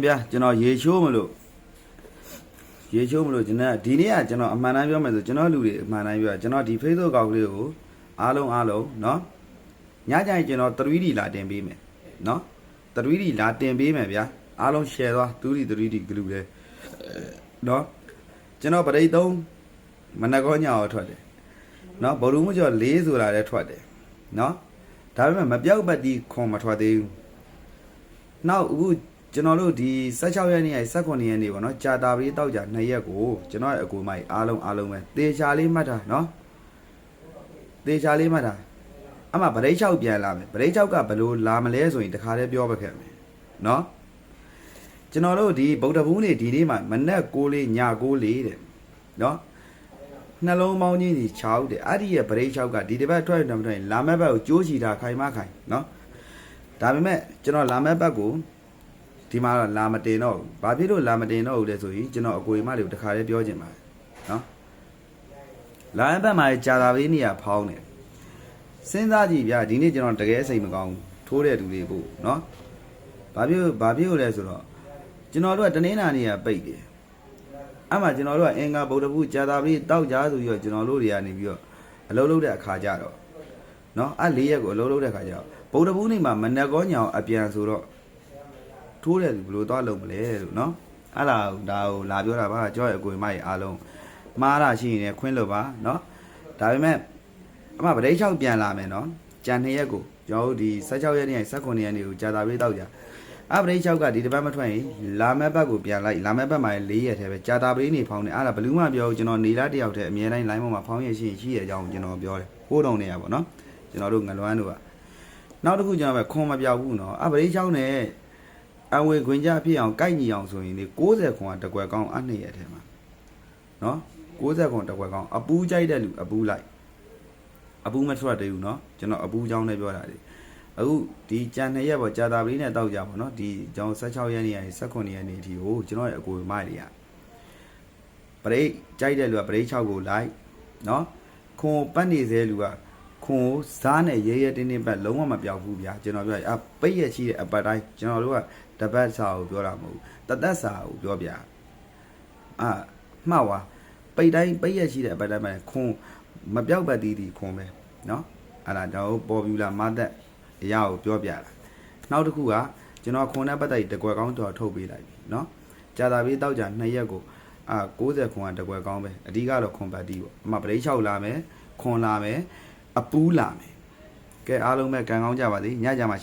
ဗျာကျွန်တော်ရေချိုးမလို့ကျွန်တော်ဒီနေ့ကကျွန်တော်အမှန်တမ်းပြောမယ်ဆိုကျွန်တော်လူတွေအမှန်တမ်းပြောကျွန်တော်ဒီ Facebook ကောက်ကလေးကိုအားလုံးเนาะညကြရင်ကျွန်တော် 3D လာတင်ပေးမယ်เนาะ 3D လာတင်ပေးမယ်ဗျာအားလုံး share သွား 3D ဂလူလဲเนาะကျွန်တော်ပရိတ်သုံးမနက်ကောညောထွက်တယ်เนาะဘလူးမကျော်4ဆိုတာလည်းထွက်တယ်เนาะဒါပေမဲ့မပြောက်ပတ်တီခွန်မထွက်သေးဘူးနောက်အခုကျွန်တော်တို့ဒီ16ရက်နေ့19ရက်နေ့ပေါ့နော်ကြာတာပရိတောက်ကြ2ရက်ကိုကျွန်တော်ရဲ့အကူမိုက်အားလုံးပဲတေချာလေးမှတ်တာနော်တေချာလေးမှတ်တာအမှဗရိတ်6ပြန်လာမယ်ဗရိတ်6ကဘလို့လာမလဲဆိုရင်တခါတည်းပြောပခဲ့မယ်နော်ကျွန်တော်တို့ဒီဗုဒ္ဓဘူးနေ့ဒီနေ့မှာမနက်6လေးည6လေးတဲ့နော်နှလုံးပေါင်းကြီးကြီး6တဲ့အဲ့ဒီရဲ့ဗရိတ်6ကဒီတစ်ပတ်ထွက်တယ်မထွက်ရင်လာမဲ့ဘက်ကိုကြိုးချီတာခိုင်မခိုင်နော်ဒါပေမဲ့ကျွန်တော်လာမဲ့ဘက်ကိုဒီမှာတော့လာမတင်တော့ဘူး။ဘာဖြစ်လို့လာမတင်တော့ဘူးလဲဆိုရင်ကျွန်တော်အကိုရီမတွေကိုတခါလေးပြောချင်ပါတယ်။နော်။လာရင်ဘက်မှာကြာတာလေးနေရဖောင်းတယ်။စဉ်းစားကြည့်ဗျာဒီနေ့ကျွန်တော်တကယ်စိတ်မကောင်းဘူး။ထိုးတဲ့လူတွေပို့နော်။ဘာဖြစ်လို့လဲဆိုတော့ကျွန်တော်တို့ကတနင်္လာနေ့ကပိတ်တယ်။အဲ့မှာကျွန်တော်တို့ကအင်္ဂါဗုဒ္ဓဘူးကြာတာလေးတောက်ကြဆိုပြီးတော့ကျွန်တော်တို့တွေကနေပြီးတော့အလုပ်လုပ်တဲ့အခါကြတော့နော်အဲ့၄ရက်ကိုအလုပ်လုပ်တဲ့အခါကျတော့ဗုဒ္ဓဘူးနေ့မှာမနက်ကောညောင်အပြန်ဆိုတော့ထိုးတယ်ဘယ်လိုသွားလုပ်မလဲလို့နော်အဲ့ဒါကိုလာပြောတာပါကြောရဲ့အကိုမကြီးအားလုံးမှားတာရှိရင်ခွင်းလို့ပါနော်ဒါပေမဲ့အမဗဒိတ်6ပြန်လာမယ်နော်ကြံ2ရက်ကိုကျွန်တော်တို့ဒီ16ရက်နေ့19ရက်နေ့ကိုကြာတာပြေးတောက်ကြအဗဒိတ်6ကဒီတစ်ပတ်မထွက်ရင်လာမဲ့ဘက်ကိုပြန်လိုက်လာမဲ့ဘက်မှာ4ရက်ထဲပဲကြာတာပြေးနေဖောင်းနေအဲ့ဒါဘလူးမပြောကျွန်တော်နေလားတယောက်တည်းအမြဲတမ်း line ပေါ်မှာဖောင်းရရှိရအကြောင်းကျွန်တော်ပြောတယ်ဟိုးတုံနေရပါနော်ကျွန်တော်တို့ငလွမ်းတို့ကနောက်တစ်ခုကျွန်တော်ပဲခွန်မပြောက်ဘူးနော်အဗဒိတ်6နဲ့အဝေခွင်ကြဖြစ်အောင်ကိုက်ညီအောင်ဆိုရင်ဒီ60ခွန်ကတကွယ်ကောင်းအနှစ်ရဲ့အထက်မှာနော်60ခွန်တကွယ်ကောင်းအပူးကြိုက်တဲ့လူအပူးလိုက်အပူးမထွက်သေးဘူးနော်ကျွန်တော်အပူးကြောင်းနဲ့ပြောတာလေအခုဒီကြံ2ရက်ပေါ့ကြာတာပလီနဲ့တောက်ကြပါနော်ဒီကျွန်တော်16ရက်နေ့ကနေ19ရက်နေ့အထိကိုကျွန်တော်ရဲ့အကိုမိုက်တွေကပရိတ်ကြိုက်တဲ့လူကပရိတ်6ကိုလိုက်နော်ခွန်ပတ်နေသေးလူကခွန်ဇားနဲ့ရဲတင်းပတ်လုံးဝမပြောက်ဘူးဗျာကျွန်တော်ပြောအပိတ်ရရှိတဲ့အပတ်တိုင်းကျွန်တော်တို့ကတပတ်စာကိုပြောတာမဟုတ်ဘူးတသက်စာကိုပြောပြမှတ်ဝါပိတ်တိုင်းပိတ်ရရှိတဲ့အပတ်တိုင်းမှာခွန်မပြောက်ပတ်တီးတီခွန်ပဲနော်အဲ့ဒါတော့ပေါ်ပြူလာမသက်အရာကိုပြောပြတာနောက်တစ်ခုကကျွန်တော်ခွန်နဲ့ပတ်သက်တကွယ်ကောင်းတော်ထုတ်ပေးလိုက်ပြီနော်ကြာတာပြေးတောက်ကြ2ရက်ကို60ခွန်ကတကွယ်ကောင်းပဲအဓိကတော့ခွန်ပတ်တီးပေါ့အမပရိတ်6လာမယ်ခွန်လာမယ်အပူးလာမယ်ကဲအားလုံးပဲကံကောင်းကြပါစေညကြမှာ